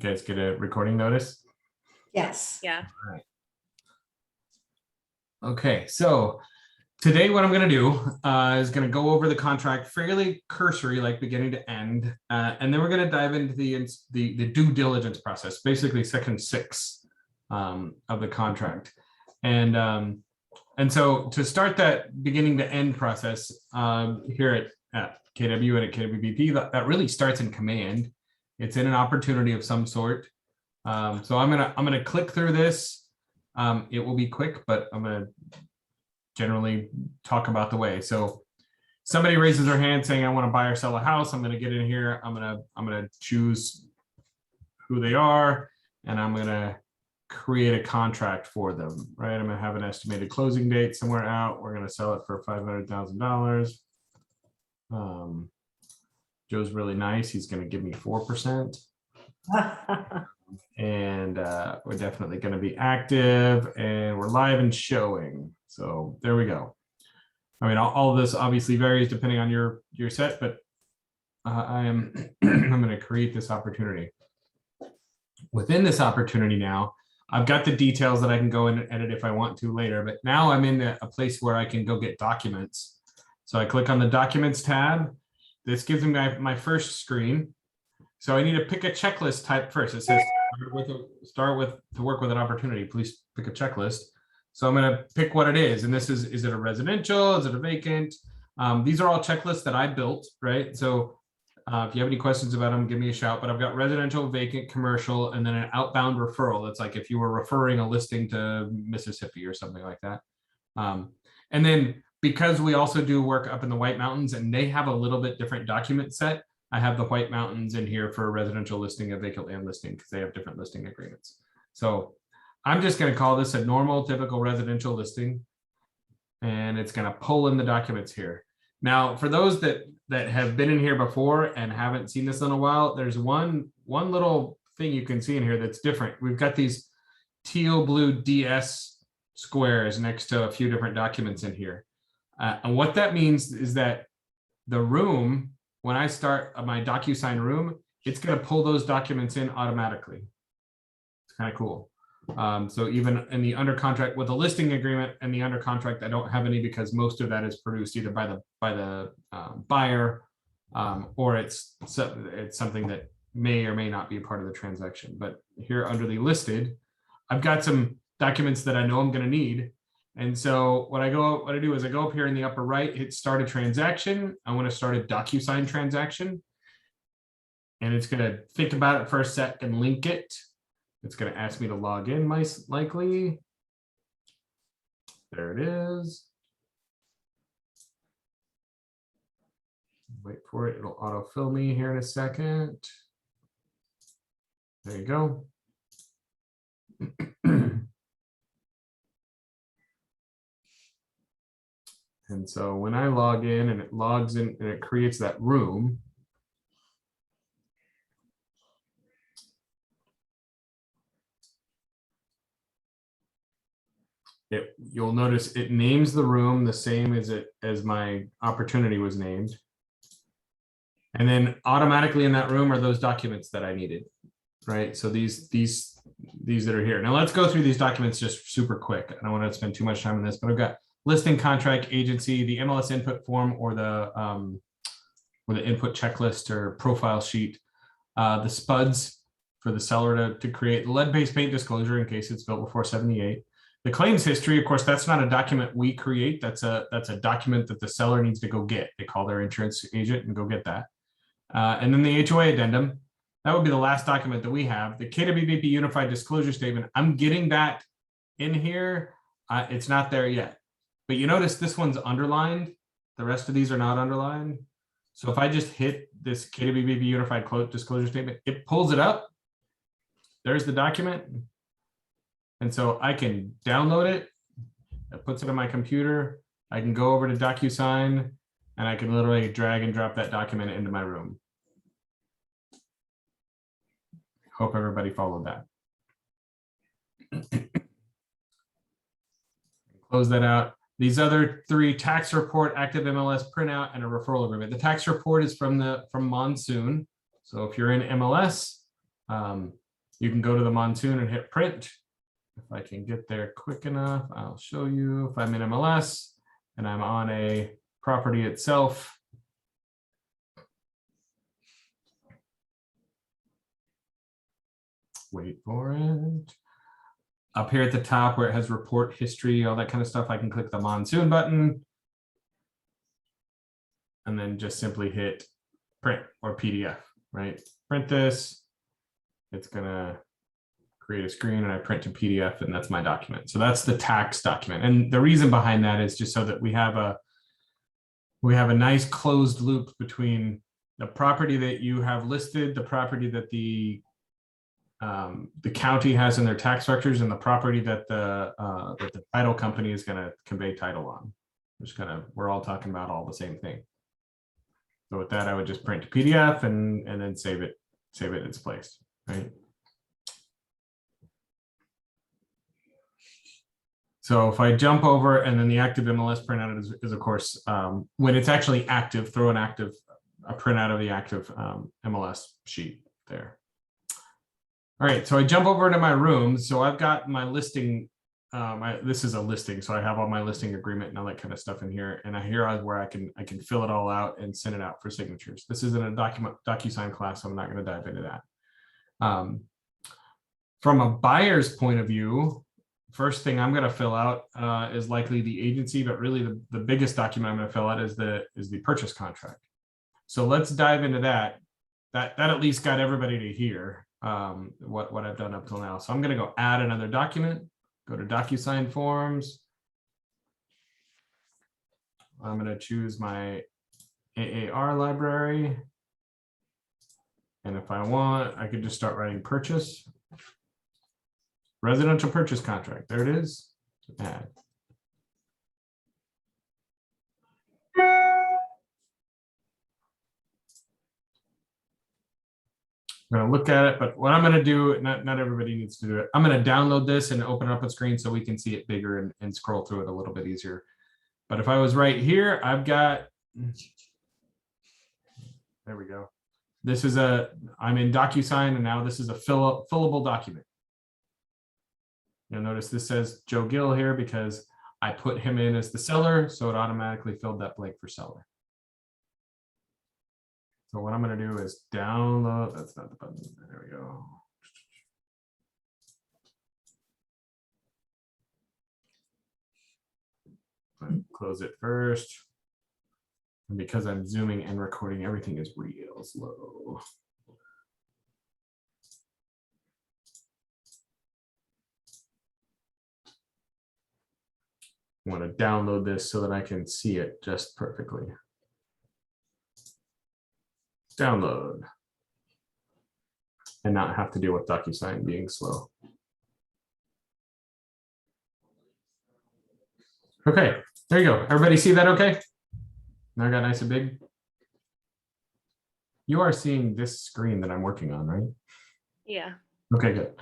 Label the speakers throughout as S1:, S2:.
S1: guys get a recording notice?
S2: Yes.
S3: Yeah.
S1: All right. Okay, so today what I'm going to do is going to go over the contract fairly cursory, like beginning to end, and then we're going to dive into the due diligence process, basically section 6 of the contract. And so to start that beginning to end process here at KW and at KWBP, that really starts in command. It's in an opportunity of some sort. So I'm gonna click through this. It will be quick, but I'm gonna generally talk about the way. So somebody raises their hand saying, I want to buy or sell a house. I'm gonna get in here. I'm gonna choose who they are, and I'm gonna create a contract for them, right? I'm gonna have an estimated closing date somewhere out. We're gonna sell it for $500,000. Joe's really nice. He's gonna give me 4%. And we're definitely going to be active, and we're live and showing. So there we go. I mean, all of this obviously varies depending on your set, but I'm going to create this opportunity. Within this opportunity now, I've got the details that I can go in and edit if I want to later, but now I'm in a place where I can go get documents. So I click on the Documents tab. This gives me my first screen. So I need to pick a checklist type first. It says start with to work with an opportunity. Please pick a checklist. So I'm going to pick what it is. And this is it a residential? Is it a vacant? These are all checklists that I built, right? So if you have any questions about them, give me a shout. But I've got residential, vacant, commercial, and then an outbound referral. That's like if you were referring a listing to Mississippi or something like that. And then because we also do work up in the White Mountains and they have a little bit different document set, I have the White Mountains in here for a residential listing, a vacant land listing, because they have different listing agreements. So I'm just going to call this a normal, typical residential listing, and it's going to pull in the documents here. Now, for those that have been in here before and haven't seen this in a while, there's one little thing you can see in here that's different. We've got these teal blue DS squares next to a few different documents in here. And what that means is that the room, when I start my DocuSign room, it's going to pull those documents in automatically. It's kind of cool. So even in the under contract with a listing agreement and the under contract, I don't have any because most of that is produced either by the buyer or it's something that may or may not be a part of the transaction. But here under the listed, I've got some documents that I know I'm going to need. And so what I do is I go up here in the upper right, hit start a transaction. I want to start a DocuSign transaction. And it's going to think about it for a sec and link it. It's going to ask me to log in, most likely. There it is. Wait for it. It'll autofill me here in a second. There you go. And so when I log in and it logs in and it creates that room, you'll notice it names the room the same as my opportunity was named. And then automatically in that room are those documents that I needed, right? So these that are here. Now let's go through these documents just super quick. I don't want to spend too much time on this, but I've got listing contract agency, the MLS input form, or the input checklist or profile sheet, the SPUDs for the seller to create, the lead-based paint disclosure in case it's built before 78. The claims history, of course, that's not a document we create. That's a document that the seller needs to go get. They call their insurance agent and go get that. And then the HOA addendum, that would be the last document that we have. The KWBP Unified Disclosure Statement, I'm getting that in here. It's not there yet. But you notice this one's underlined. The rest of these are not underlined. So if I just hit this KWBP Unified Disclosure Statement, it pulls it up. There's the document. And so I can download it. It puts it on my computer. I can go over to DocuSign and I can literally drag and drop that document into my room. Hope everybody followed that. Close that out. These other 3, tax report, active MLS printout, and a referral agreement. The tax report is from Monsoon. So if you're in MLS, You can go to the Monsoon and hit print. If I can get there quick enough, I'll show you. If I'm in MLS and I'm on a property itself, wait for it. Up here at the top where it has report history, all that kind of stuff, I can click the Monsoon button and then just simply hit print or PDF, right? Print this, it's gonna create a screen and I print to PDF and that's my document. So that's the tax document. And the reason behind that is just so that we have a nice closed loop between the property that you have listed, the property that the county has in their tax structures, and the property that the title company is going to convey title on. We're all talking about all the same thing. So with that, I would just print to PDF and then save it in its place, right? So if I jump over, and then the active MLS printout is of course, when it's actually active, throw a printout of the active MLS sheet there. All right, so I jump over into my room. So I've got my listing. This is a listing, so I have all my listing agreement and all that kind of stuff in here. And here is where I can fill it all out and send it out for signatures. This isn't a DocuSign class, so I'm not going to dive into that. From a buyer's point of view, first thing I'm going to fill out is likely the agency, but really the biggest document I'm going to fill out is the purchase contract. So let's dive into that. That at least got everybody to hear what I've done up till now. So I'm going to go add another document, go to DocuSign Forms. I'm going to choose my AAR library. And if I want, I could just start writing purchase. Residential purchase contract. There it is. Add. I'm going to look at it, but what I'm going to do, not everybody needs to do it. I'm going to download this and open up a screen so we can see it bigger and scroll through it a little bit easier. But if I was right here, I've got, there we go. This is I'm in DocuSign, and now this is a fillable document. You'll notice this says Joe Gill here because I put him in as the seller, so it automatically filled that blank for seller. So what I'm going to do is download, that's not the button, there we go. Close it first. And because I'm zooming and recording, everything is real slow. I want to download this so that I can see it just perfectly. Download. And not have to deal with DocuSign being slow. Okay, there you go. Everybody see that okay? Now I got nice and big. You are seeing this screen that I'm working on, right?
S2: Yeah.
S1: Okay, good.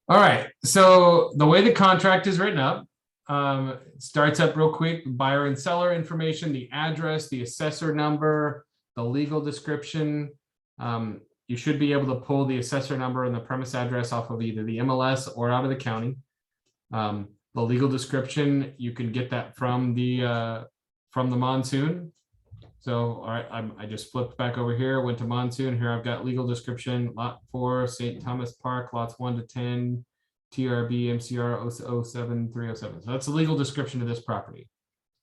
S1: All right, so the way the contract is written up, it starts up real quick, buyer and seller information, the address, the assessor number, the legal description. You should be able to pull the assessor number and the premise address off of either the MLS or out of the county. The legal description, you can get that from the Monsoon. So, all right, I just flipped back over here, went to Monsoon. Here I've got legal description, lot 4, St. Thomas Park, lots 1 to 10, TRB, MCR 07307. So that's the legal description of this property,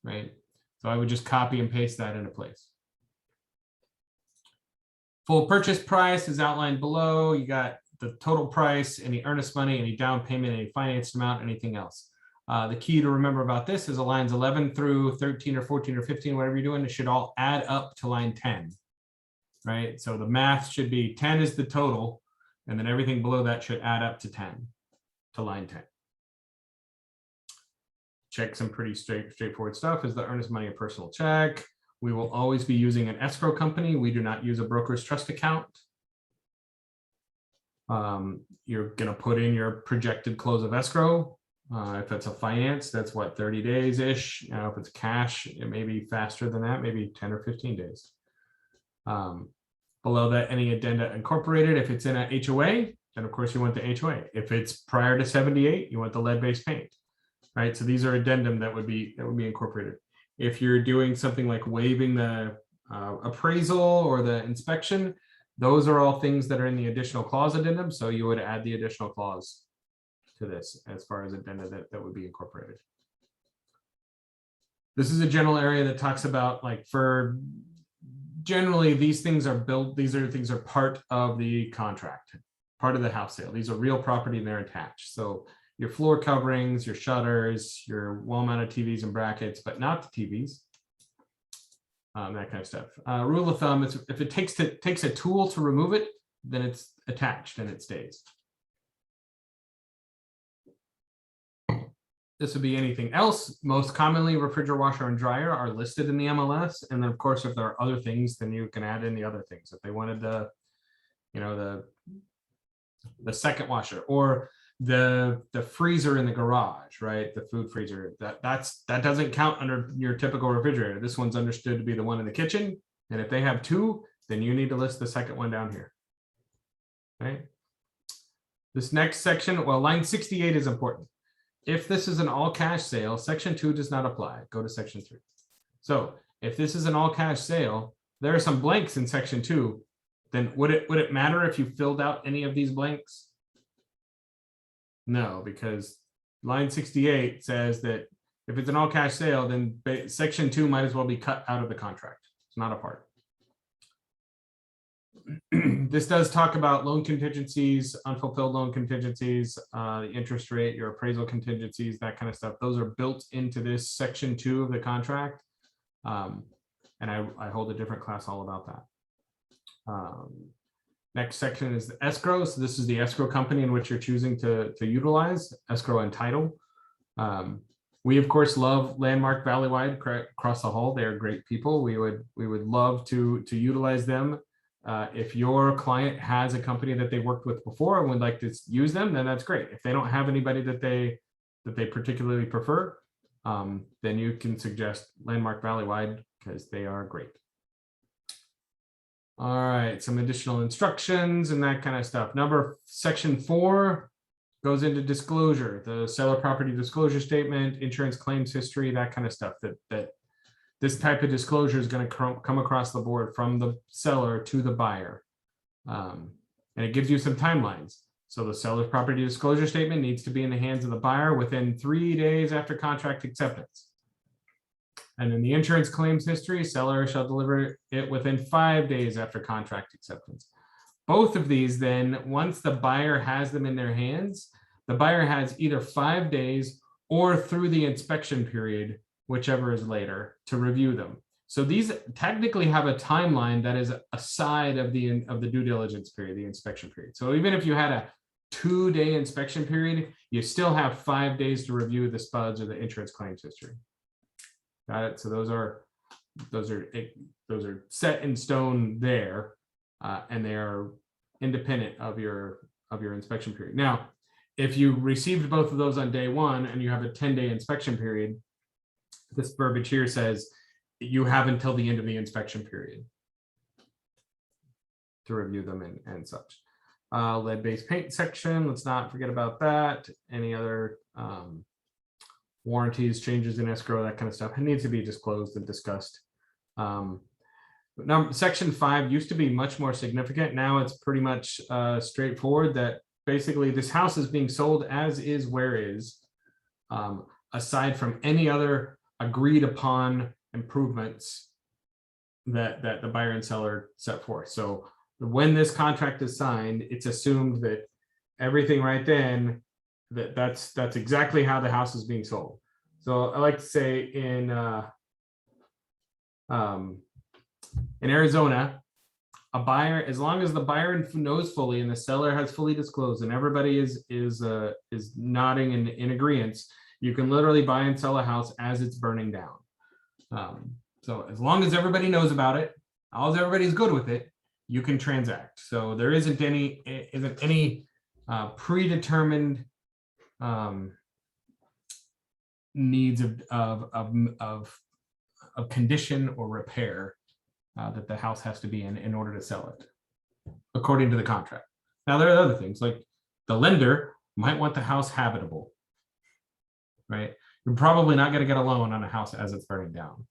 S1: right? So I would just copy and paste that into place. Full purchase price is outlined below. You got the total price, any earnest money, any down payment, any financed amount, anything else. The key to remember about this is lines 11 through 13 or 14 or 15, whatever you're doing, it should all add up to line 10, right? So the math should be 10 is the total, and then everything below that should add up to 10, to line 10. Check some pretty straightforward stuff. Is the earnest money a personal check? We will always be using an escrow company. We do not use a broker's trust account. You're going to put in your projected close of escrow. If it's a finance, that's what, 30 days-ish. If it's cash, it may be faster than that, maybe 10 or 15 days. Below that, any addenda incorporated. If it's in a HOA, then of course you want the HOA. If it's prior to 78, you want the lead-based paint, right? So these are addendum that would be incorporated. If you're doing something like waiving the appraisal or the inspection, those are all things that are in the additional clause addendum. So you would add the additional clause to this as far as addenda that would be incorporated. This is a general area that talks about, like, for generally these things are built, these things are part of the contract, part of the house sale. These are real property and they're attached. So your floor coverings, your shutters, your wall-mounted TVs and brackets, but not the TVs, that kind of stuff. Rule of thumb is if it takes a tool to remove it, then it's attached and it stays. This would be anything else. Most commonly, refrigerator, washer, and dryer are listed in the MLS. And then, of course, if there are other things, then you can add in the other things. If they wanted the, you know, the second washer or the freezer in the garage, right? The food freezer, that doesn't count under your typical refrigerator. This one's understood to be the one in the kitchen. And if they have two, then you need to list the second one down here. Right? This next section, well, line 68 is important. If this is an all cash sale, section 2 does not apply. Go to section 3. So if this is an all cash sale, there are some blanks in section 2. Then would it matter if you filled out any of these blanks? No, because line 68 says that if it's an all cash sale, then section 2 might as well be cut out of the contract. It's not a part. This does talk about loan contingencies, unfulfilled loan contingencies, the interest rate, your appraisal contingencies, that kind of stuff. Those are built into this section 2 of the contract. And I hold a different class all about that. Next section is the escrow. So this is the escrow company in which you're choosing to utilize, escrow and title. We of course love Landmark Valleywide across the hall. They're great people. We would love to utilize them. If your client has a company that they worked with before and would like to use them, then that's great. If they don't have anybody that they particularly prefer, then you can suggest Landmark Valleywide because they are great. All right, some additional instructions and that kind of stuff. Section 4 goes into disclosure, the seller property disclosure statement, insurance claims history, that kind of stuff. That this type of disclosure is going to come across the board from the seller to the buyer. And it gives you some timelines. So the seller's property disclosure statement needs to be in the hands of the buyer within 3 days after contract acceptance. And then the insurance claims history, seller shall deliver it within 5 days after contract acceptance. Both of these, then, once the buyer has them in their hands, the buyer has either 5 days or through the inspection period, whichever is later, to review them. So these technically have a timeline that is aside of the due diligence period, the inspection period. So even if you had a 2-day inspection period, you still have 5 days to review the spuds or the insurance claims history. Got it? So those are set in stone there, and they are independent of your inspection period. Now, if you received both of those on day 1 and you have a 10-day inspection period, this verbiage here says you have until the end of the inspection period to review them and such. Lead-based paint section, let's not forget about that. Any other warranties, changes in escrow, that kind of stuff, it needs to be disclosed and discussed. Section 5 used to be much more significant. Now it's pretty much straightforward that basically this house is being sold as is, where is, aside from any other agreed upon improvements that the buyer and seller set forth. So when this contract is signed, it's assumed that everything right then, that's exactly how the house is being sold. So I like to say in Arizona, a buyer, as long as the buyer knows fully and the seller has fully disclosed and everybody is nodding in agreement, you can literally buy and sell a house as it's burning down. So as long as everybody knows about it, as everybody's good with it, you can transact. So there isn't any predetermined needs of condition or repair that the house has to be in order to sell it, according to the contract. Now, there are other things like the lender might want the house habitable, right? You're probably not going to get a loan on a house as it's burning down.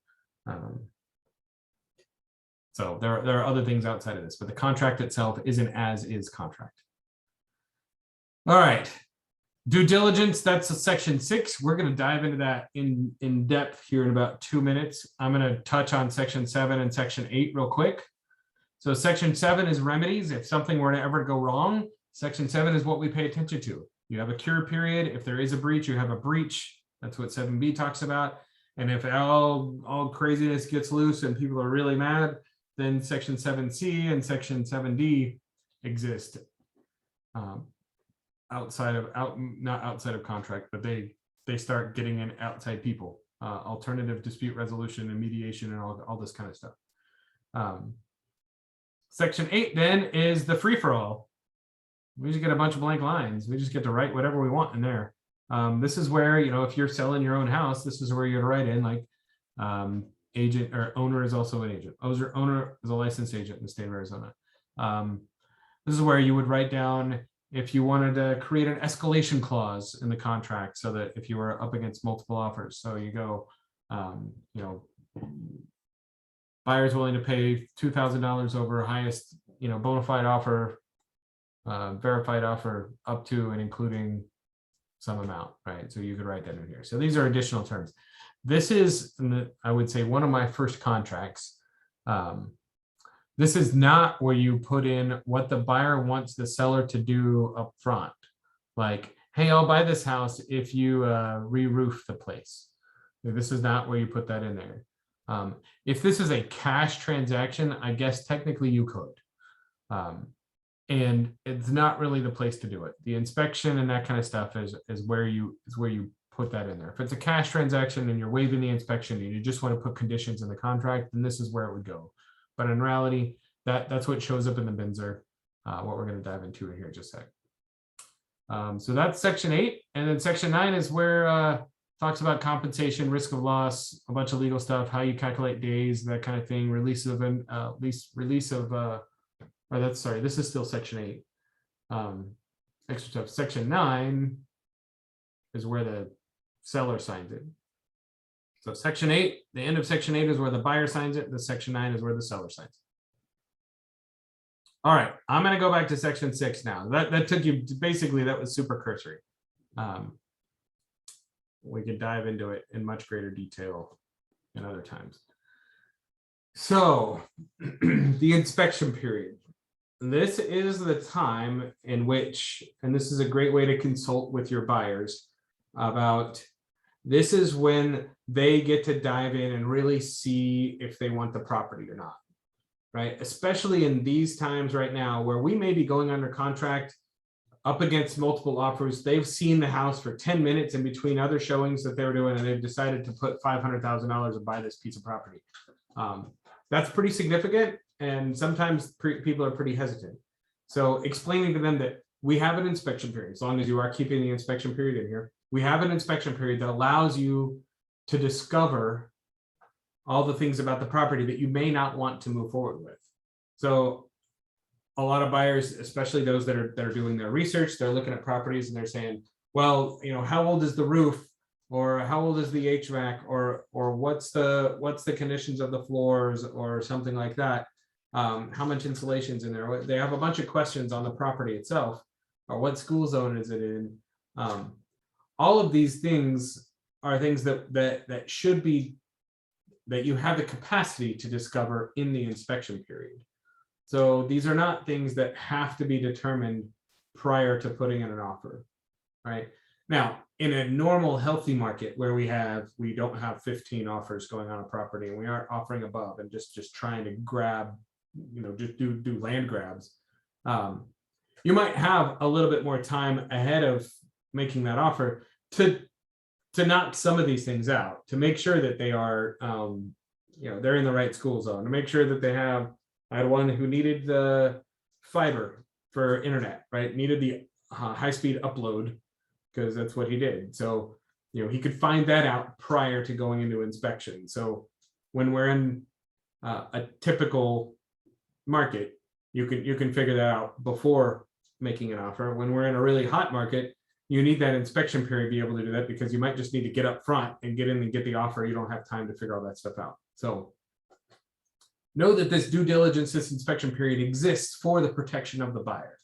S1: So there are other things outside of this, but the contract itself is an as-is contract. All right. Due diligence, that's section 6. We're going to dive into that in depth here in about 2 minutes. I'm going to touch on section 7 and section 8 real quick. So section 7 is remedies. If something were to ever go wrong, section 7 is what we pay attention to. You have a cure period. If there is a breach, you have a breach. That's what 7B talks about. And if all craziness gets loose and people are really mad, then section 7C and section 7D exist. Not outside of contract, but they start getting in outside people, alternative dispute resolution and mediation and all this kind of stuff. Section 8 then is the free-for-all. We just get a bunch of blank lines. We just get to write whatever we want in there. This is where, if you're selling your own house, this is where you're going to write in like agent or owner is also an agent. Owner is a licensed agent in the state of Arizona. This is where you would write down if you wanted to create an escalation clause in the contract so that if you were up against multiple offers. So you go, buyer's willing to pay $2,000 over highest, bona fide offer, verified offer up to and including some amount, right? So you could write that in here. So these are additional terms. This is, I would say, one of my first contracts. This is not where you put in what the buyer wants the seller to do up front. Like, hey, I'll buy this house if you re-roof the place. This is not where you put that in there. If this is a cash transaction, I guess technically you could. And it's not really the place to do it. The inspection and that kind of stuff is where you put that in there. If it's a cash transaction and you're waiving the inspection and you just want to put conditions in the contract, then this is where it would go. But in reality, that's what shows up in the BINSR, what we're going to dive into here in just a sec. So that's section 8. And then section 9 is where talks about compensation, risk of loss, a bunch of legal stuff, how you calculate days, that kind of thing, this is still section 8. Extra stuff. Section 9 is where the seller signs it. So section 8, the end of section 8 is where the buyer signs it. The section 9 is where the seller signs it. All right, I'm going to go back to section 6 now. That took you, basically, that was super cursory. We could dive into it in much greater detail in other times. So the inspection period. This is the time in which, and this is a great way to consult with your buyers about, this is when they get to dive in and really see if they want the property or not, right? Especially in these times right now where we may be going under contract up against multiple offers. They've seen the house for 10 minutes in between other showings that they were doing, and they've decided to put $500,000 and buy this piece of property. That's pretty significant. And sometimes people are pretty hesitant. So explaining to them that we have an inspection period, as long as you are keeping the inspection period in here, we have an inspection period that allows you to discover all the things about the property that you may not want to move forward with. So a lot of buyers, especially those that are doing their research, they're looking at properties and they're saying, well, how old is the roof, or how old is the HVAC, or what's the conditions of the floors, or something like that. How much insulation's in there? They have a bunch of questions on the property itself, or what school zone is it in? All of these things are things that should be, that you have the capacity to discover in the inspection period. So these are not things that have to be determined prior to putting in an offer, right? Now, in a normal healthy market where we don't have 15 offers going on a property and we aren't offering above and just trying to grab, just do land grabs, you might have a little bit more time ahead of making that offer to knock some of these things out, to make sure that they are, they're in the right school zone, to make sure that they have. I had one who needed the fiber for internet, right? Needed the high-speed upload because that's what he did. So, he could find that out prior to going into inspection. So when we're in a typical market, you can figure that out before making an offer. When we're in a really hot market, you need that inspection period to be able to do that, because you might just need to get up front and get in and get the offer. You don't have time to figure all that stuff out. So know that this due diligence, this inspection period exists for the protection of the buyer.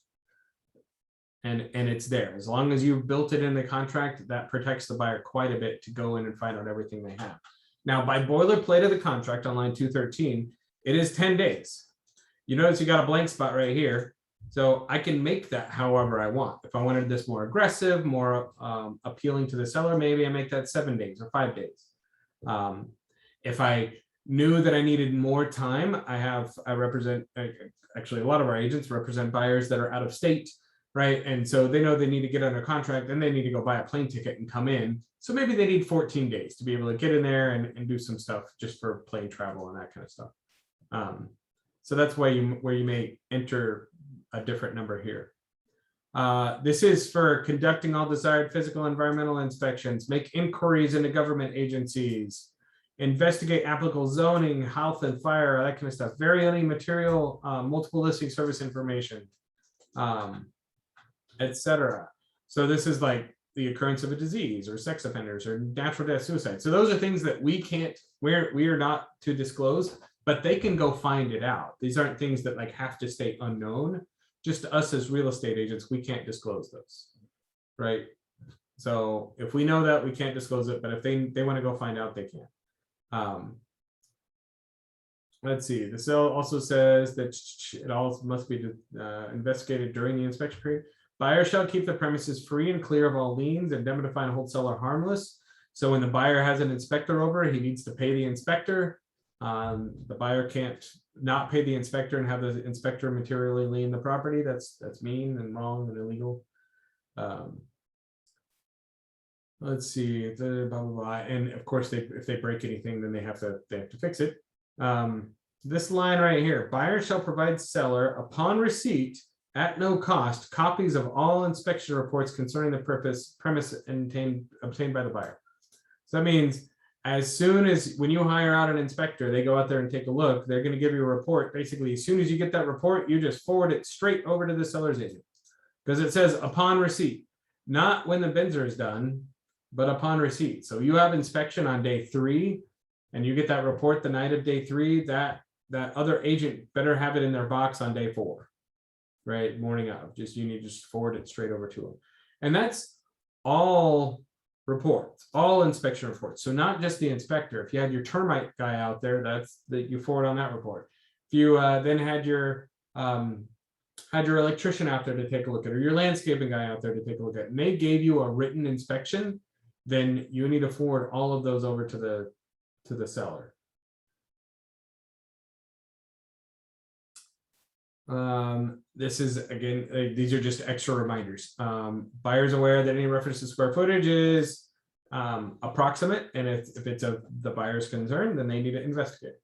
S1: And it's there. As long as you've built it in the contract, that protects the buyer quite a bit to go in and find out everything they have. Now, by boilerplate of the contract on line 213, it is 10 days. You notice you got a blank spot right here. So I can make that however I want. If I wanted this more aggressive, more appealing to the seller, maybe I make that 7 days or 5 days. If I knew that I needed more time, I represent, actually a lot of our agents represent buyers that are out of state, right? And so they know they need to get under contract, and they need to go buy a plane ticket and come in. So maybe they need 14 days to be able to get in there and do some stuff just for plane travel and that kind of stuff. So that's where you may enter a different number here. This is for conducting all desired physical environmental inspections, make inquiries into government agencies, investigate applicable zoning, health and fire, that kind of stuff, vary any material, multiple listing service information, etc. So this is like the occurrence of a disease or sex offenders or natural death, suicide. So those are things that we are not to disclose, but they can go find it out. These aren't things that like have to stay unknown. Just us as real estate agents, we can't disclose those, right? So if we know that, we can't disclose it, but if they want to go find out, they can. Let's see, the sale also says that it all must be investigated during the inspection period. Buyer shall keep the premises free and clear of all liens, indemnify and hold seller harmless. So when the buyer has an inspector over, he needs to pay the inspector. The buyer can't not pay the inspector and have the inspector materially lien the property. That's mean and wrong and illegal. Let's see, blah, blah, blah. And of course, if they break anything, then they have to fix it. This line right here, buyer shall provide seller upon receipt at no cost copies of all inspection reports concerning the premise obtained by the buyer. So that means as soon as when you hire out an inspector, they go out there and take a look, they're going to give you a report. Basically, as soon as you get that report, you just forward it straight over to the seller's agent, because it says upon receipt, not when the Benzer is done, but upon receipt. So you have inspection on day 3 and you get that report the night of day 3, that other agent better have it in their box on day 4, right? Morning of, you need to just forward it straight over to them. And that's all reports, all inspection reports. So not just the inspector. If you had your termite guy out there, that's that you forward on that report. If you then had your electrician out there to take a look at, or your landscaping guy out there to take a look at, and they gave you a written inspection, then you need to forward all of those over to the seller. This is, again, these are just extra reminders. Buyers aware that any reference to square footage is approximate, and if it's of the buyer's concern, then they need to investigate.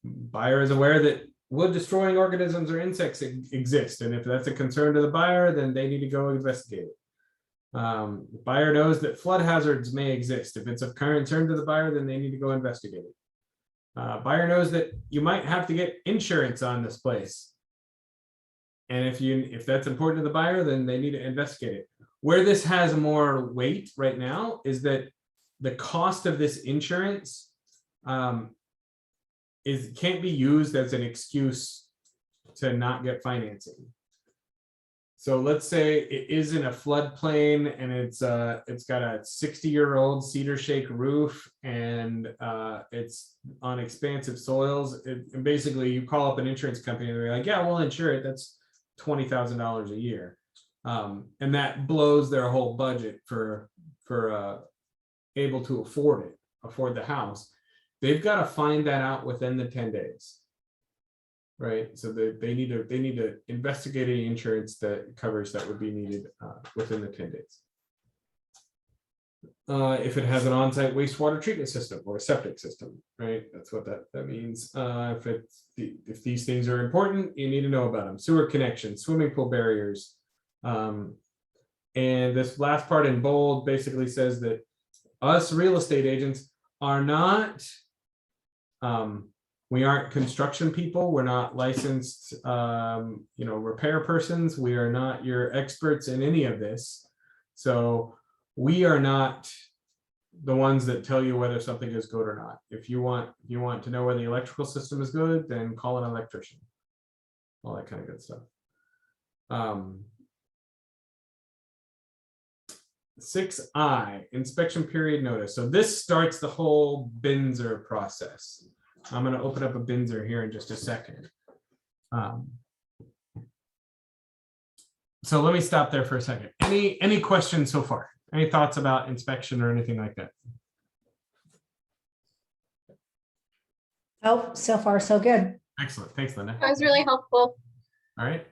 S1: Buyer is aware that wood destroying organisms or insects exist, and if that's a concern to the buyer, then they need to go investigate it. The buyer knows that flood hazards may exist. If it's of concern to the buyer, then they need to go investigate it. Buyer knows that you might have to get insurance on this place. And if that's important to the buyer, then they need to investigate it. Where this has more weight right now is that the cost of this insurance can't be used as an excuse to not get financing. So let's say it is in a floodplain and it's got a 60-year-old cedar shake roof and it's on expansive soils. And basically, you call up an insurance company and they're like, "Yeah, we'll insure it. That's $20,000 a year," and that blows their whole budget for able to afford the house. They've got to find that out within the 10 days, right? So they need to investigate any insurance that covers that would be needed within the 10 days. If it has an on-site wastewater treatment system or a septic system, right? That's what that means. If these things are important, you need to know about them. Sewer connections, swimming pool barriers. And this last part in bold basically says that us real estate agents are not We aren't construction people. We're not licensed, repair persons. We are not your experts in any of this. So we are not the ones that tell you whether something is good or not. If you want to know whether the electrical system is good, then call an electrician. All that kind of good stuff. 6I, inspection period notice. So this starts the whole Binzer process. I'm going to open up a Binzer here in just a second. So let me stop there for a second. Any questions so far? Any thoughts about inspection or anything like that?
S2: Oh, so far so good.
S1: Excellent. Thanks, Linda.
S3: That was really helpful.
S1: All right.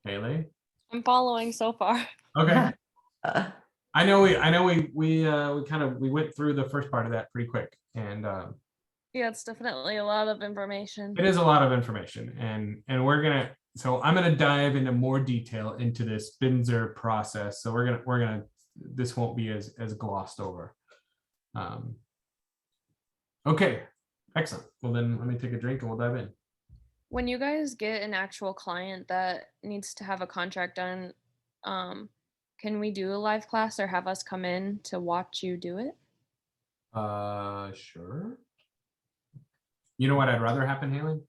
S1: Haley.
S3: I'm following so far.
S1: Okay. I know we went through the first part of that pretty quick, and
S3: Yeah, it's definitely a lot of information.
S1: it is a lot of information, and I'm gonna dive into more detail into this Binzer process. So this won't be as glossed over. Okay, excellent. Well then, let me take a drink and we'll dive in.
S3: When you guys get an actual client that needs to have a contract done, can we do a live class or have us come in to watch you do it?
S1: Sure. You know what I'd rather happen, Haley?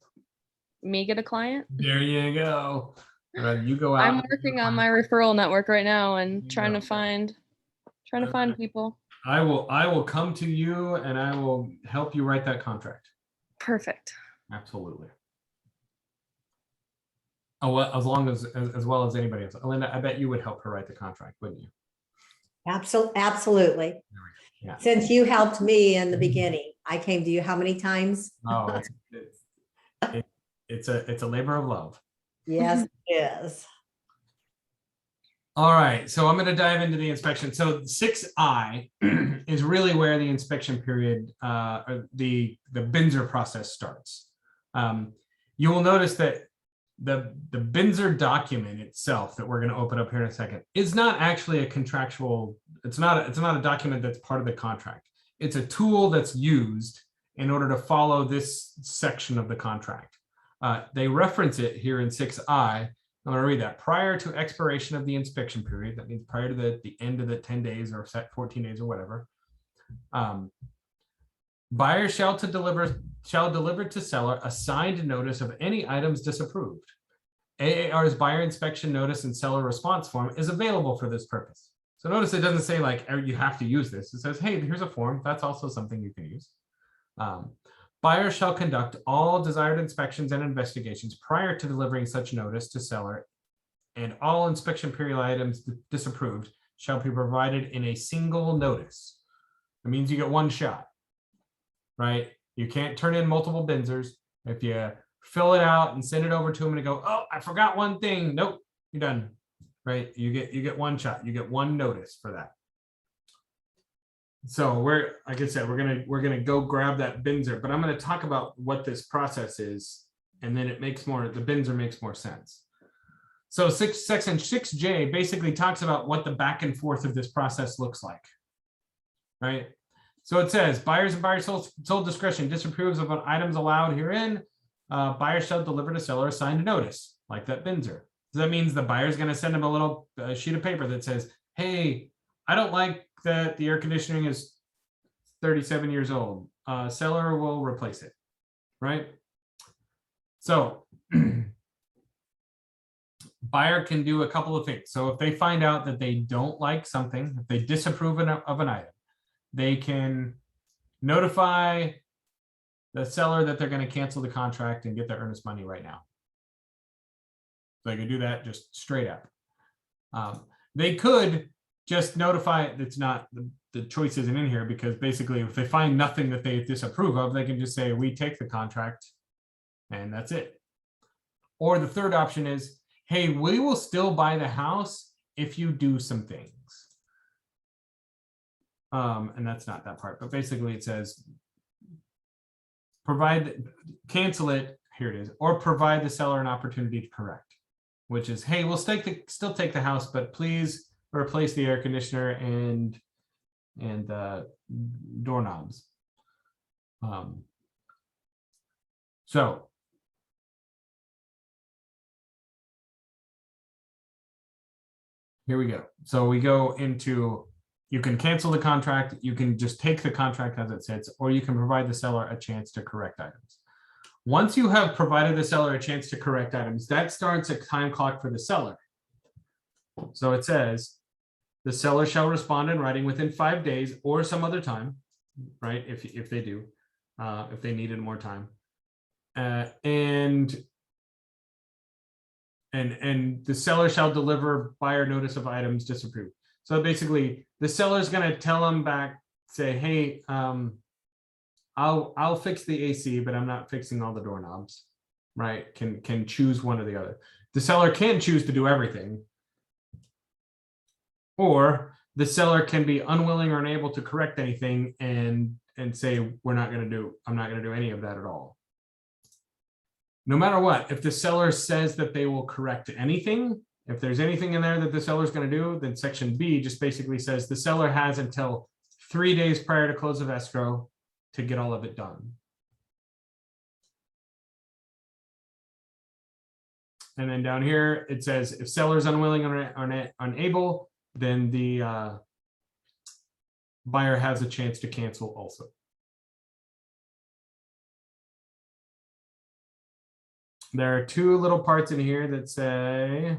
S3: Me get a client?
S1: There you go. You go out.
S3: I'm working on my referral network right now and trying
S1: go.
S3: to find people.
S1: I will come to you and I will help you write that contract.
S3: Perfect.
S1: Absolutely. Oh, well, as well as anybody else. Linda, I bet you would help her write the contract, wouldn't you?
S2: Absolutely.
S1: Yeah.
S2: Since you helped me in the beginning, I came to you how many times?
S1: Oh, it's a labor of love.
S2: Yes, it is.
S1: All right, so I'm going to dive into the inspection. So 6I is really where the inspection period, or the Binzer process starts. You will notice that the Binzer document itself that we're going to open up here in a second is not actually a contractual. It's not a document that's part of the contract. It's a tool that's used in order to follow this section of the contract. They reference it here in 6I. I'm going to read that. Prior to expiration of the inspection period, that means prior to the end of the 10 days or 14 days or whatever, buyer shall deliver to seller a signed notice of any items disapproved. AAR's buyer inspection notice and seller response form is available for this purpose. So notice it doesn't say like you have to use this. It says, hey, here's a form. That's also something you can use. Buyer shall conduct all desired inspections and investigations prior to delivering such notice to seller, and all inspection period items disapproved shall be provided in a single notice. It means you get one shot, right? You can't turn in multiple Binzers. If you fill it out and send it over to them and go, oh, I forgot one thing. Nope, you're done, right? You get one shot. You get one notice for that. So like I said, we're gonna go grab that Binzer, but I'm gonna talk about what this process is, and then the Binzer makes more sense. So section 6J basically talks about what the back and forth of this process looks like, right? So it says buyers and buyer's sole discretion disapproves of items allowed herein. Buyer shall deliver to seller a signed notice, like that Binzer. So that means the buyer's going to send them a little sheet of paper that says, hey, I don't like that the air conditioning is 37 years old. Seller will replace it, right? So buyer can do a couple of things. So if they find out that they don't like something, if they disapprove of an item, they can notify the seller that they're going to cancel the contract and get their earnest money right now. So they can do that just straight up. They could just notify that's not the choice isn't in here, because basically if they find nothing that they disapprove of, they can just say, we take the contract and that's it. Or the third option is, hey, we will still buy the house if you do some things. And that's not that part, but basically it says, cancel it, here it is, or provide the seller an opportunity to correct, which is, hey, we'll still take the house, but please replace the air conditioner and doorknobs. So here we go. So we go into, you can cancel the contract, you can just take the contract as it sits, or you can provide the seller a chance to correct items. Once you have provided the seller a chance to correct items, that starts a time clock for the seller. So it says, the seller shall respond in writing within 5 days or some other time, right? If they do, if they needed more time. And the seller shall deliver buyer notice of items disapproved. So basically, the seller's going to tell them back, say, hey, I'll fix the AC, but I'm not fixing all the doorknobs, right? Can choose one or the other. The seller can choose to do everything, or the seller can be unwilling or unable to correct anything and say, I'm not going to do any of that at all. No matter what, if the seller says that they will correct anything, if there's anything in there that the seller is going to do, then section B just basically says the seller has until 3 days prior to close of escrow to get all of it done. And then down here, it says if seller is unwilling or unable, then the buyer has a chance to cancel also. There are 2 little parts in here that say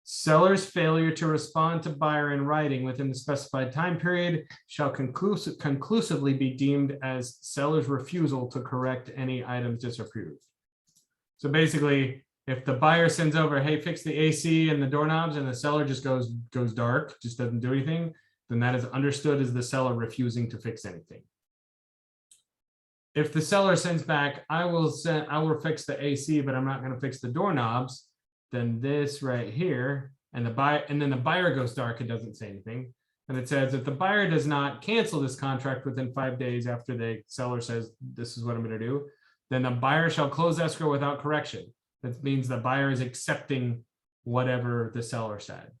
S1: seller's failure to respond to buyer in writing within the specified time period shall conclusively be deemed as seller's refusal to correct any items disapproved. So basically, if the buyer sends over, hey, fix the AC and the doorknobs, and the seller just goes dark, just doesn't do anything, then that is understood as the seller refusing to fix anything. If the seller sends back, I will fix the AC, but I'm not going to fix the doorknobs, then this right here, and then the buyer goes dark and doesn't say anything. And it says if the buyer does not cancel this contract within 5 days after the seller says this is what I'm going to do, then the buyer shall close escrow without correction. That means the buyer is accepting whatever the seller said.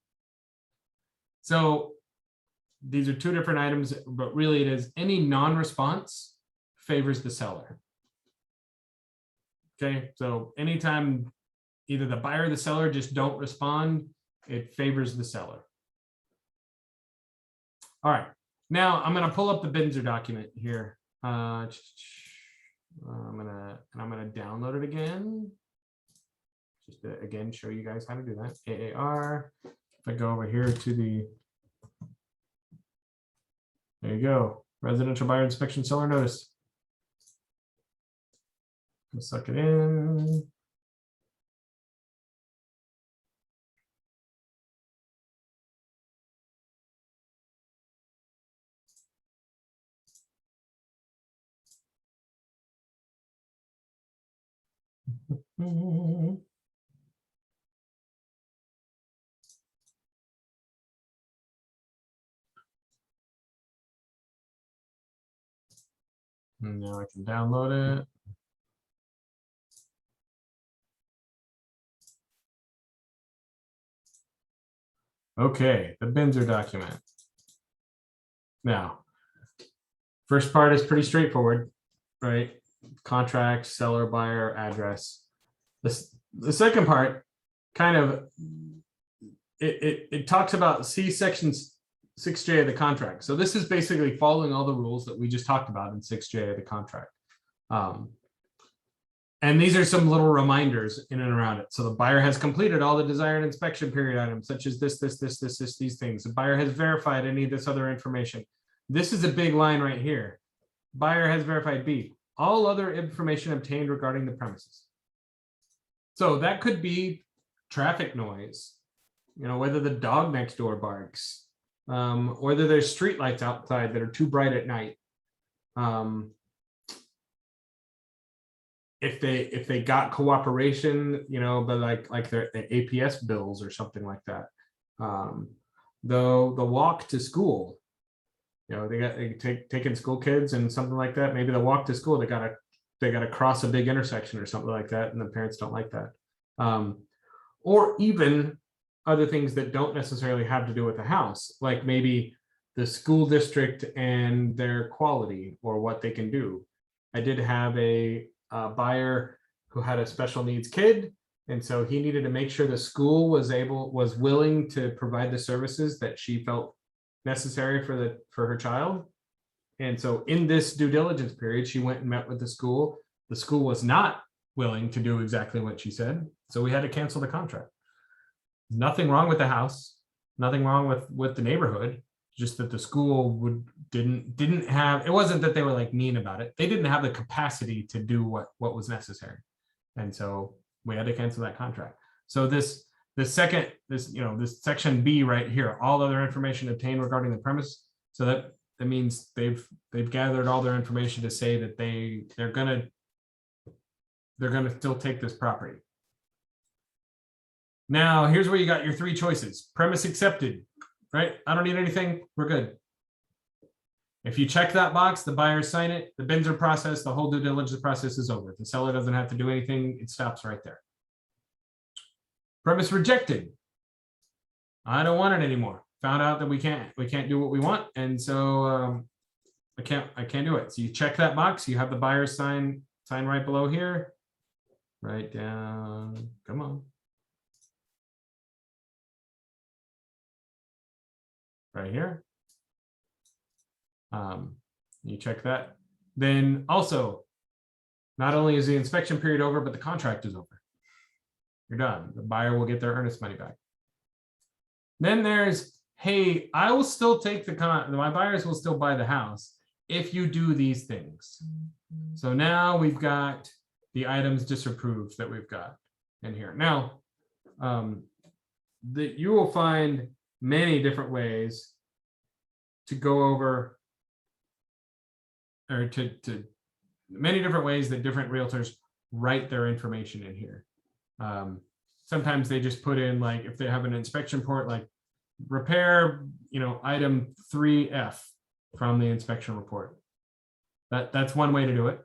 S1: So these are 2 different items, but really it is any non-response favors the seller. Okay, so anytime either the buyer or the seller just don't respond, it favors the seller. All right, now I'm going to pull up the Binzer document here. I'm gonna download it again. Just to, again, show you guys how to do that. AAR. If I go over here to the, there you go, residential buyer inspection seller notice. Let's suck it in. And now I can download it. Okay, the Binzer document. Now, first part is pretty straightforward, right? Contract, seller, buyer, address. The second part kind of, it talks about C sections 6J of the contract. So this is basically following all the rules that we just talked about in 6J of the contract. And these are some little reminders in and around it. So the buyer has completed all the desired inspection period items, such as this, these things. The buyer has verified any of this other information. This is a big line right here. Buyer has verified B, all other information obtained regarding the premises. So that could be traffic noise, you know, whether the dog next door barks, whether there's street lights outside that are too bright at night. If they got cooperation, you know, but like their APS bills or something like that. The walk to school, you know, they taking school kids and something like that. Maybe the walk to school, they gotta cross a big intersection or something like that, and the parents don't like that. Or even other things that don't necessarily have to do with the house, like maybe the school district and their quality or what they can do. I did have a buyer who had a special needs kid, and so he needed to make sure the school was willing to provide the services that she felt necessary for her child. And so in this due diligence period, she went and met with the school. The school was not willing to do exactly what she said, so we had to cancel the contract. Nothing wrong with the house, nothing wrong with the neighborhood, just that the school didn't have, it wasn't that they were like mean about it, they didn't have the capacity to do what was necessary, and so we had to cancel that contract. So this section B right here, all other information obtained regarding the premise, so that means they've gathered all their information to say that they're gonna still take this property. Now, here's where you got your three choices. Premise accepted, right? I don't need anything, we're good. If you check that box, the buyers sign it, the bins are processed, the whole due diligence process is over. The seller doesn't have to do anything, it stops right there. Premise rejected. I don't want it anymore. Found out that we can't do what we want, and so I can't do it. So you check that box, you have the buyers sign right below here. Right down, come on. Right here. You check that. Then also, not only is the inspection period over, but the contract is over. You're done. The buyer will get their earnest money back. Then there's, hey, I will still take my buyers will still buy the house if you do these things. So now we've got the items disapproved that we've got in here. Now, that you will find many different ways to go over, or to many different ways that different realtors write their information in here. Sometimes they just put in, like, if they have an inspection report, like repair, item 3F from the inspection report. That's one way to do it.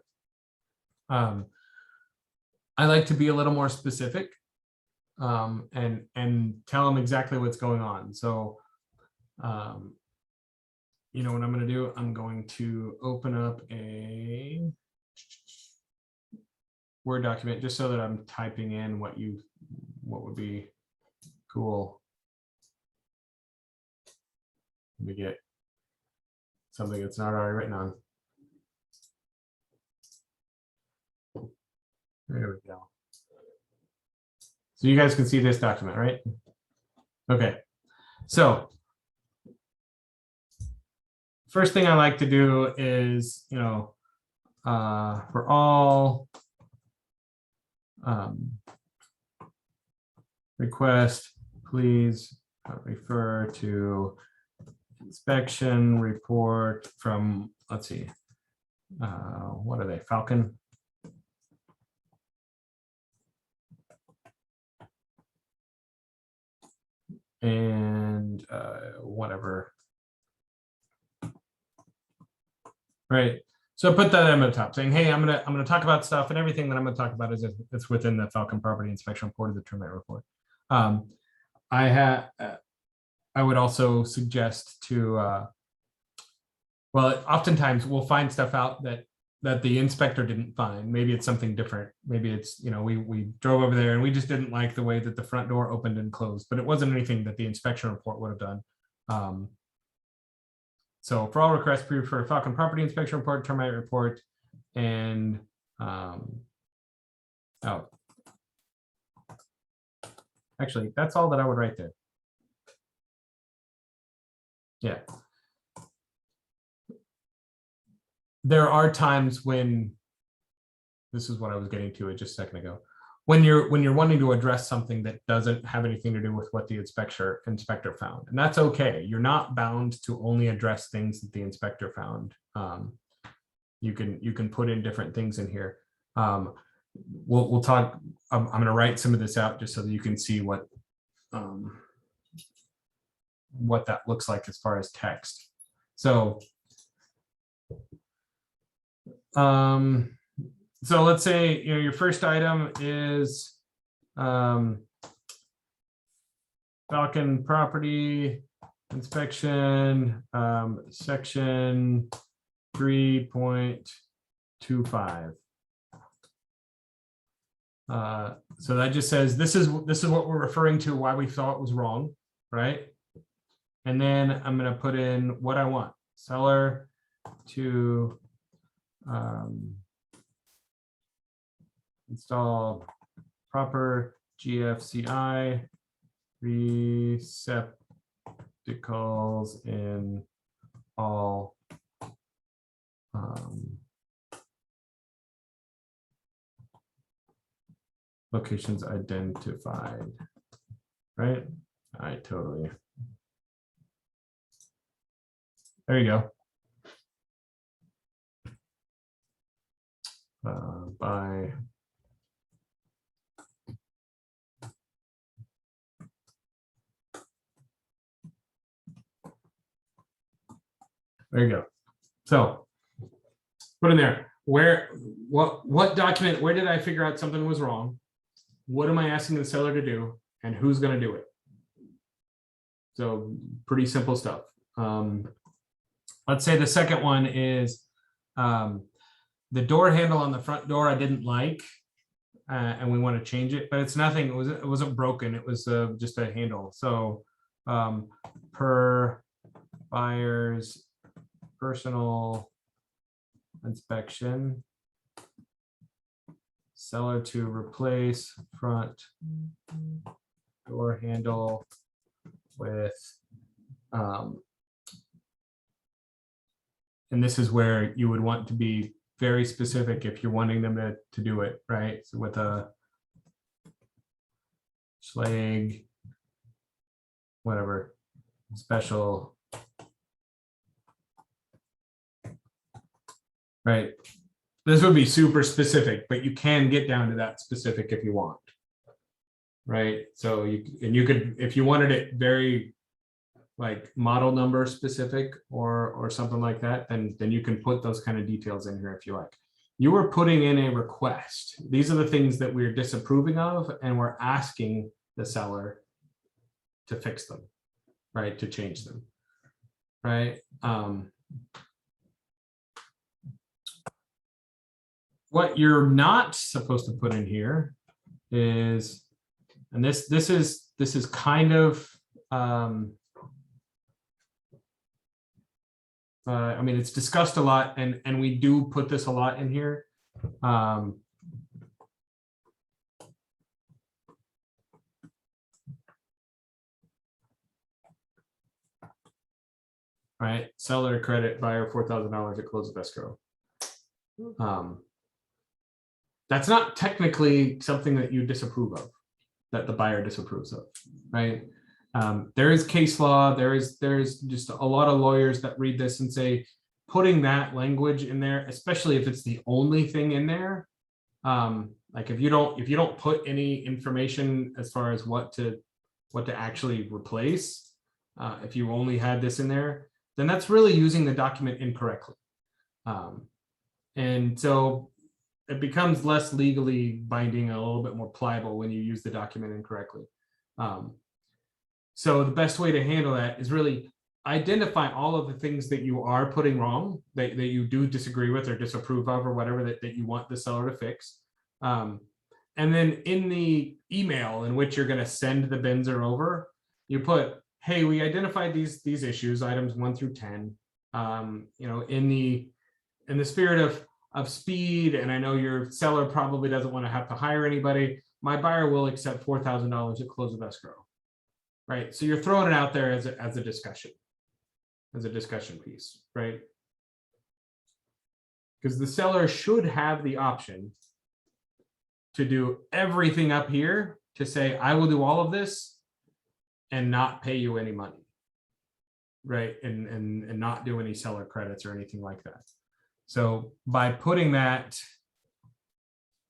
S1: I like to be a little more specific and tell them exactly what's going on. So, what I'm going to do, I'm going to open up a Word document just so that I'm typing in what would be cool. Let me get something that's not already written on. There we go. So you guys can see this document, right? Okay. So first thing I like to do is, for all request, please refer to inspection report from, let's see, what are they, Falcon? And whatever. Right. So put that at the top saying, hey, I'm gonna talk about stuff, and everything that I'm gonna talk about is if it's within the Falcon property inspection report or the termite report. I would also suggest to well, oftentimes we'll find stuff out that the inspector didn't find. Maybe it's something different. Maybe it's, we drove over there and we just didn't like the way that the front door opened and closed, but it wasn't anything that the inspection report would have done. So for all requests, please refer to Falcon property inspection report, termite report, and actually, that's all that I would write there. Yeah. There are times when, this is what I was getting to just a second ago, when you're wanting to address something that doesn't have anything to do with what the inspector found, and that's okay. You're not bound to only address things that the inspector found. You can put in different things in here. We'll talk. I'm going to write some of this out just so that you can see what that looks like as far as text. So. So let's say your first item is Falcon property inspection, section 3.25. So that just says this is what we're referring to, why we thought was wrong, right? And then I'm going to put in what I want. Seller to install proper GFCI receptacles in all locations identified, right? All right, totally. There you go. By there you go. So put in there what document, where did I figure out something was wrong? What am I asking the seller to do, and who's going to do it? So pretty simple stuff. Let's say the second one is the door handle on the front door I didn't like, and we want to change it, but it's nothing. It wasn't broken. It was just a handle. So per buyer's personal inspection, seller to replace front door handle with and this is where you would want to be very specific if you're wanting them to do it, right? So with a Schlage, whatever, special, right? This would be super specific, but you can get down to that specific if you want, right? So you could, if you wanted it very like model number specific or something like that, then you can put those kind of details in here if you like. You were putting in a request. These are the things that we're disapproving of, and we're asking the seller to fix them, right? To change them, right? What you're not supposed to put in here is, and this is kind of I mean, it's discussed a lot, and we do put this a lot in here. Right, seller credit buyer $4,000 at close of escrow. That's not technically something that you disapprove of, that the buyer disapproves of, right? There is case law. There's just a lot of lawyers that read this and say, putting that language in there, especially if it's the only thing in there, like if you don't put any information as far as what to actually replace, if you only had this in there, then that's really using the document incorrectly, and so it becomes less legally binding, a little bit more pliable when you use the document incorrectly. So the best way to handle that is really identify all of the things that you are putting wrong, that you do disagree with or disapprove of, or whatever that you want the seller to fix. And then in the email in which you're going to send the Binzer over, you put, hey, we identified these issues, items 1 through 10, you know, in the spirit of speed, and I know your seller probably doesn't want to have to hire anybody, my buyer will accept $4,000 at close of escrow. Right, so you're throwing it out there as a discussion piece, right? Because the seller should have the option to do everything up here, to say, I will do all of this and not pay you any money, right? And not do any seller credits or anything like that. So by putting that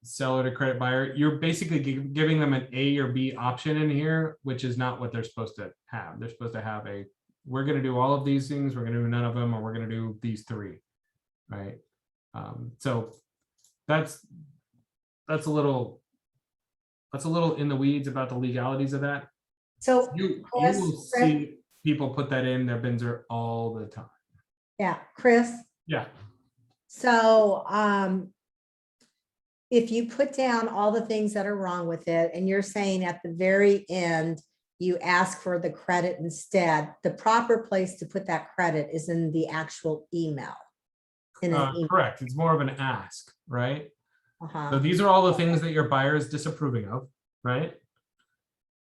S1: seller to credit buyer, you're basically giving them an A or B option in here, which is not what they're supposed to have. They're supposed to have a, we're going to do all of these things, we're going to do none of them, or we're going to do these 3, right? So that's a little in the weeds about the legalities of that.
S2: So
S1: You
S2: Chris,
S1: will see people put that in their Binzer all the time.
S2: yeah, Chris.
S1: Yeah.
S2: So, if you put down all the things that are wrong with it, and you're saying at the very end, you ask for the credit instead, the proper place to put that credit is in the actual email. In an email.
S1: Correct. It's more of an ask, right?
S2: Uh-huh.
S1: So these are all the things that your buyer is disapproving of, right?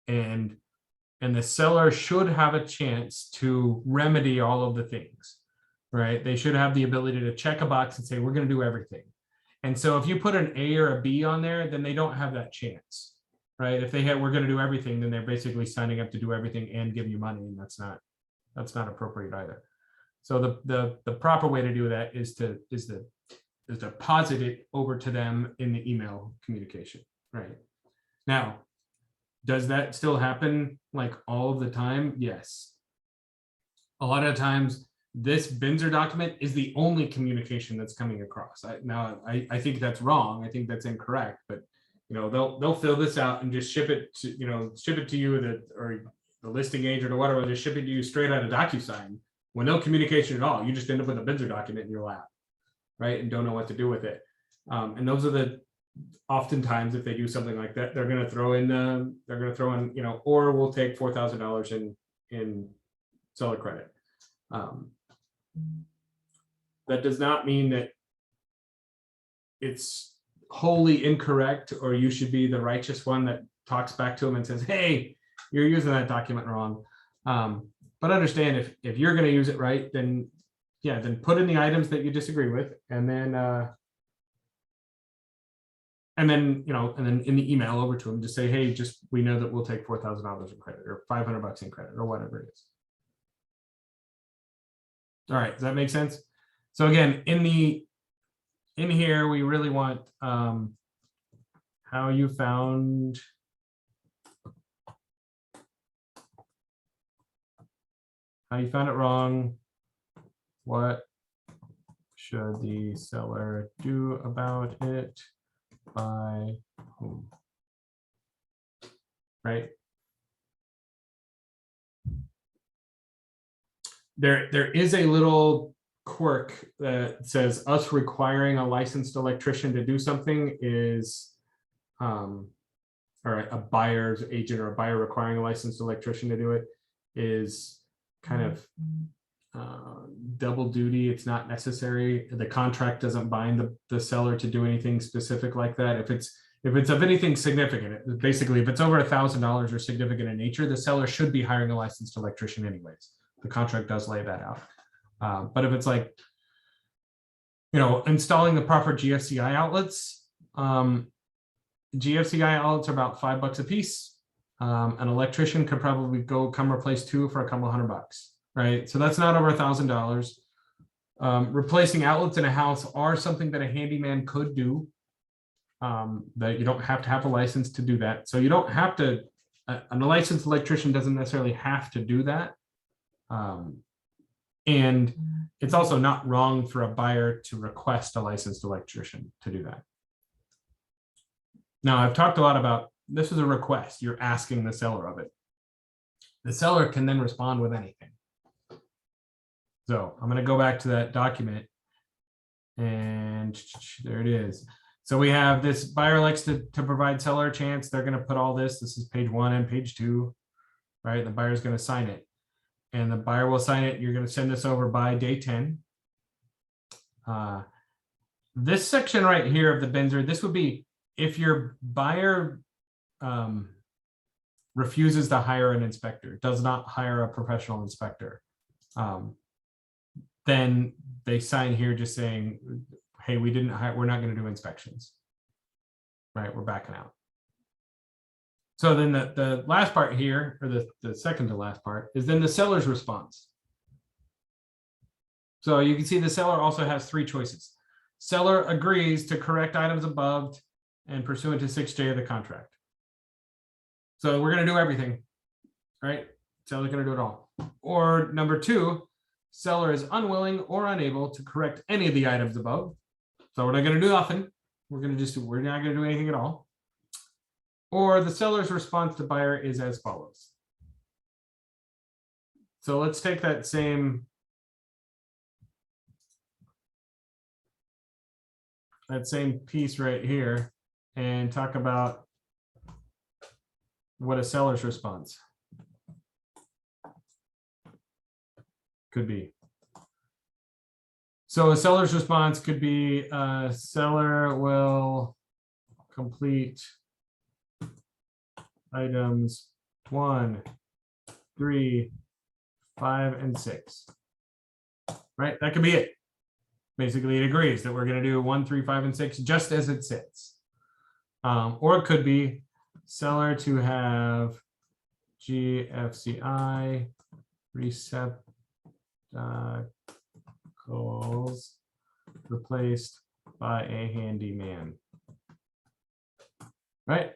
S1: And the seller should have a chance to remedy all of the things, right? They should have the ability to check a box and say, we're going to do everything. And so if you put an A or a B on there, then they don't have that chance, right? If they have, we're going to do everything, then they're basically signing up to do everything and give you money, and that's not appropriate either. So the proper way to do that is to deposit it over to them in the email communication, right? Now, does that still happen like all of the time? Yes. A lot of times this Binzer document is the only communication that's coming across. I think that's wrong. I think that's incorrect, but they'll fill this out and just ship it to you, or the listing agent or whatever, just ship it to you straight out of DocuSign with no communication at all. You just end up with a Binzer document in your lap, right? And don't know what to do with it. And those are oftentimes, if they do something like that, they're going to throw in, or we'll take $4,000 in seller credit. That does not mean that it's wholly incorrect, or you should be the righteous one that talks back to them and says, hey, you're using that document wrong. But understand, if you're going to use it right, then put in the items that you disagree with, and then in the email over to them, just say, hey, we know that we'll take $4,000 in credit, or $500 in credit, or whatever it is. All right, does that make sense? So again, in here, we really want how you found it wrong. What should the seller do about it? By whom? Right. There is a little quirk that says us requiring a licensed electrician to do something is, or a buyer's agent or a buyer requiring a licensed electrician to do it is kind of double duty. It's not necessary. The contract doesn't bind the seller to do anything specific like that. If it's of anything significant, basically, if it's over $1,000 or significant in nature, the seller should be hiring a licensed electrician anyways. The contract does lay that out. But if it's like, installing the proper GFCI outlets, GFCI outlets are about $5 a piece. An electrician could probably come replace 2 for a couple $100, right? So that's not over $1,000. Replacing outlets in a house are something that a handyman could do. That you don't have to have a license to do that. So you don't have to, a licensed electrician doesn't necessarily have to do that. And it's also not wrong for a buyer to request a licensed electrician to do that. Now, I've talked a lot about, this is a request. You're asking the seller of it. The seller can then respond with anything. So I'm going to go back to that document, and there it is. So we have this buyer likes to provide seller a chance. They're going to put all this. This is page 1 and page 2, right? The buyer's going to sign it, and the buyer will sign it. You're going to send this over by day 10. This section right here of the Binzer, this would be if your buyer refuses to hire an inspector, does not hire a professional inspector, then they sign here just saying, hey, we're not going to do inspections, right? We're backing out. So then the last part here, or the second to last part, is then the seller's response. So you can see the seller also has 3 choices. Seller agrees to correct items above and pursuant to 6J of the contract. So we're going to do everything, right? Seller's going to do it all. Or number 2, seller is unwilling or unable to correct any of the items above. So we're not going to do nothing. We're not going to do anything at all. Or the seller's response to buyer is as follows. So let's take that same piece right here and talk about what a seller's response could be. So a seller's response could be seller will complete items 1, 3, 5, and 6. Right? That could be it. Basically, it agrees that we're going to do 1, 3, 5, and 6 just as it sits. Or it could be seller to have GFCI receptacles replaced by a handyman. Right?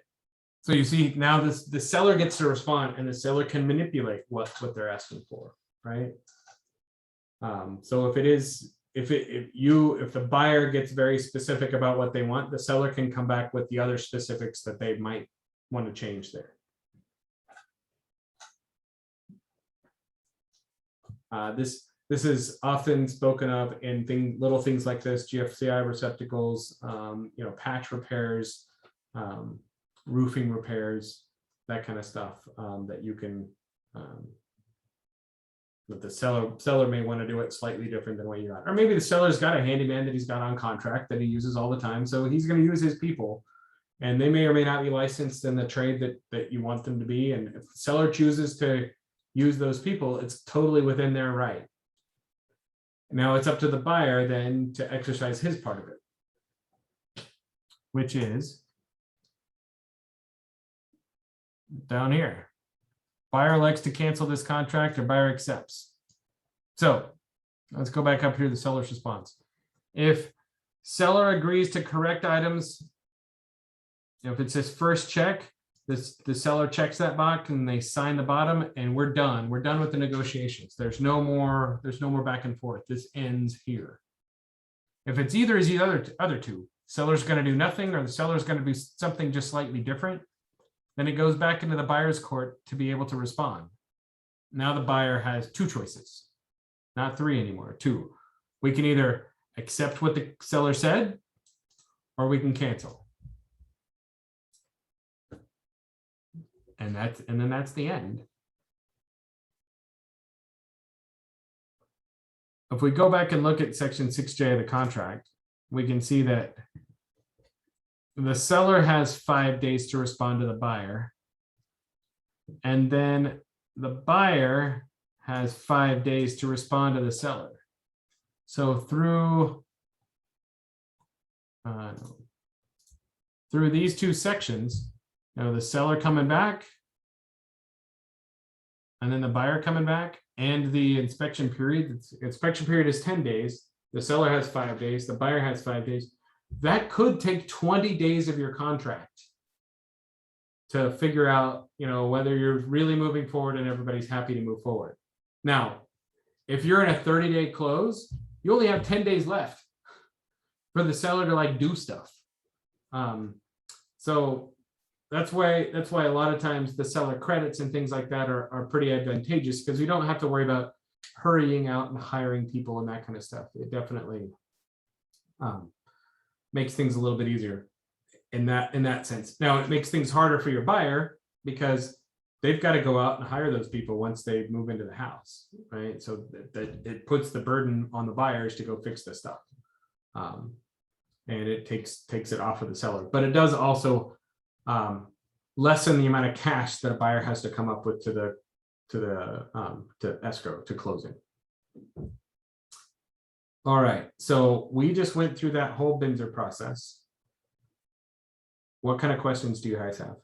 S1: So you see now the seller gets to respond, and the seller can manipulate what they're asking for, right? So if the buyer gets very specific about what they want, the seller can come back with the other specifics that they might want to change there. This is often spoken of in little things like this: GFCI receptacles, patch repairs, roofing repairs, that kind of stuff that you can. But the seller may want to do it slightly different than what you got, or maybe the seller's got a handyman that he's got on contract that he uses all the time, so he's going to use his people, and they may or may not be licensed in the trade that you want them to be. And if the seller chooses to use those people, it's totally within their right. Now it's up to the buyer then to exercise his part of it, which is down here. Buyer likes to cancel this contract, or buyer accepts. So let's go back up here to the seller's response. If seller agrees to correct items, if it says first check, the seller checks that box and they sign the bottom, and we're done. We're done with the negotiations. There's no more back and forth. This ends here. If it's either as the other two, seller's going to do nothing, or the seller's going to do something just slightly different, then it goes back into the buyer's court to be able to respond. Now the buyer has 2 choices, not 3 anymore, 2. We can either accept what the seller said, or we can cancel. And then that's the end. If we go back and look at section 6J of the contract, we can see that the seller has 5 days to respond to the buyer, and then the buyer has 5 days to respond to the seller. So through these 2 sections, the seller coming back, and then the buyer coming back, and the inspection period. The inspection period is 10 days. The seller has 5 days. The buyer has 5 days. That could take 20 days of your contract to figure out, whether you're really moving forward and everybody's happy to move forward. Now, if you're in a 30-day close, you only have 10 days left for the seller to do stuff. So that's why a lot of times the seller credits and things like that are pretty advantageous, because we don't have to worry about hurrying out and hiring people and that kind of stuff. It definitely makes things a little bit easier in that sense. Now it makes things harder for your buyer, because they've got to go out and hire those people once they move into the house, right? So that it puts the burden on the buyers to go fix this stuff, and it takes it off of the seller. But it does also lessen the amount of cash that a buyer has to come up with to escrow, to closing. All right, so we just went through that whole Binzer process. What kind of questions do you guys have?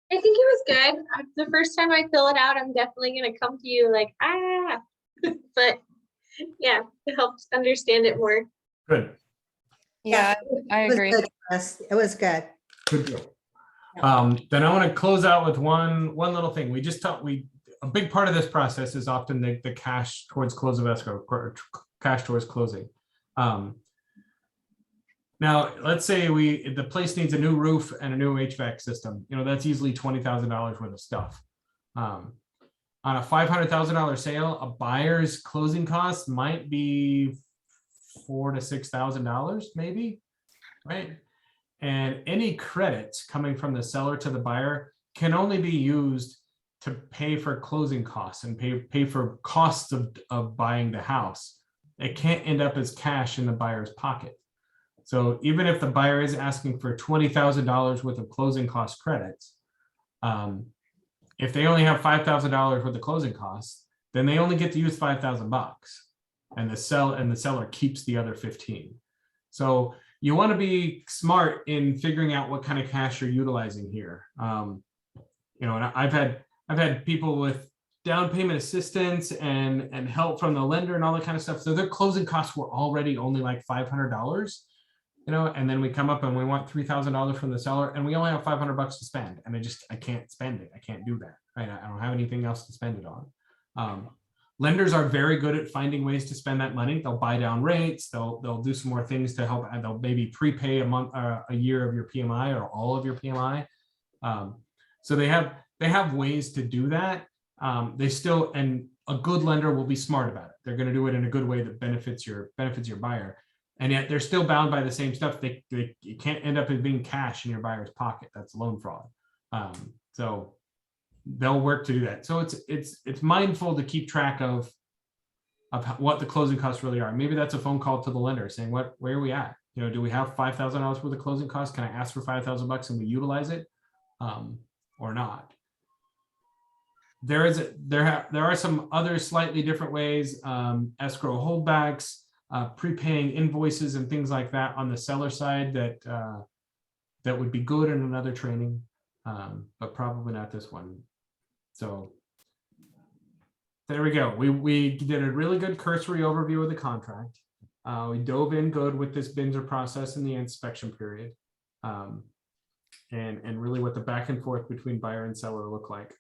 S4: I think it was good. The first time I fill it out, I'm definitely going to come to you like, but yeah, it helps understand it more.
S1: Good.
S3: Yeah, I
S2: It was
S3: agree.
S2: good, Chris. It was good.
S1: Good deal. Then I want to close out with one little thing. We just talked. A big part of this process is often the cash towards close of escrow, or cash towards closing. Now Now, let's say the place needs a new roof and a new HVAC system. You know, that's easily $20,000 worth of stuff. On a $500,000 sale, a buyer's closing costs might be $4,000 to $6,000, maybe, right? And any credits coming from the seller to the buyer can only be used to pay for closing costs and pay for costs of buying the house. It can't end up as cash in the buyer's pocket. So even if the buyer is asking for $20,000 worth of closing cost credits, if they only have $5,000 worth of closing costs, then they only get to use $5,000, and the seller keeps the other 15. So you want to be smart in figuring out what kind of cash you're utilizing here. You know, and I've had people with down payment assistance and help from the lender and all that kind of stuff. So their closing costs were already only like $500. You know, and then we come up and we want $3,000 from the seller, and we only have $500 to spend, and I can't spend it. I can't do that. Right? I don't have anything else to spend it on. Lenders are very good at finding ways to spend that money. They'll buy down rates. They'll do some more things to help. They'll maybe prepay a month, a year of your PMI or all of your PMI. So they have ways to do that. They still, and a good lender will be smart about it. They're going to do it in a good way that benefits your buyer. And yet they're still bound by the same stuff. You can't end up as being cash in your buyer's pocket. That's loan fraud. So they'll work to do that. So it's mindful to keep track of what the closing costs really are. Maybe that's a phone call to the lender saying, where are we at? You know, do we have $5,000 worth of closing costs? Can I ask for $5,000 and we utilize it, or not? There are some other slightly different ways, escrow holdbacks, prepaying invoices and things like that on the seller side that would be good in another training, but probably not this one. So there we go. We did a really good cursory overview of the contract. We dove in good with this Binzer process in the inspection period, and really what the back and forth between buyer and seller look like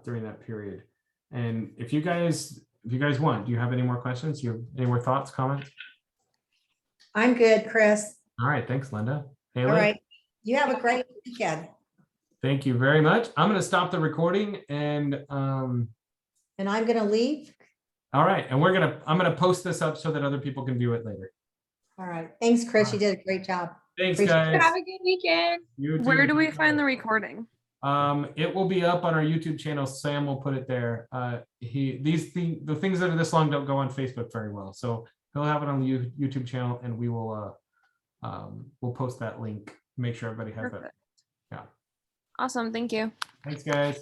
S1: during that period. And if you guys want, do you have any more questions? Do you have any more thoughts, comments?
S2: I'm good, Chris.
S1: All right. Thanks, Linda.
S2: All
S1: Haley?
S2: right. You have a great weekend.
S1: Thank you very much. I'm going to stop the recording and
S2: And I'm going to leave.
S1: all right. And I'm going to post this up so that other people can view it later.
S2: All right. Thanks, Chris. You did a great job.
S1: Thanks,
S2: Appreciate
S1: guys.
S4: Have a good weekend.
S1: You too.
S3: Where do we find the recording?
S1: It will be up on our YouTube channel. Sam will put it there. The things that are this long don't go on Facebook very well, so he'll have it on the YouTube channel, and we will we'll post that link. Make sure everybody has
S3: Perfect.
S1: that. Yeah.
S3: Awesome. Thank you.
S1: Thanks, guys.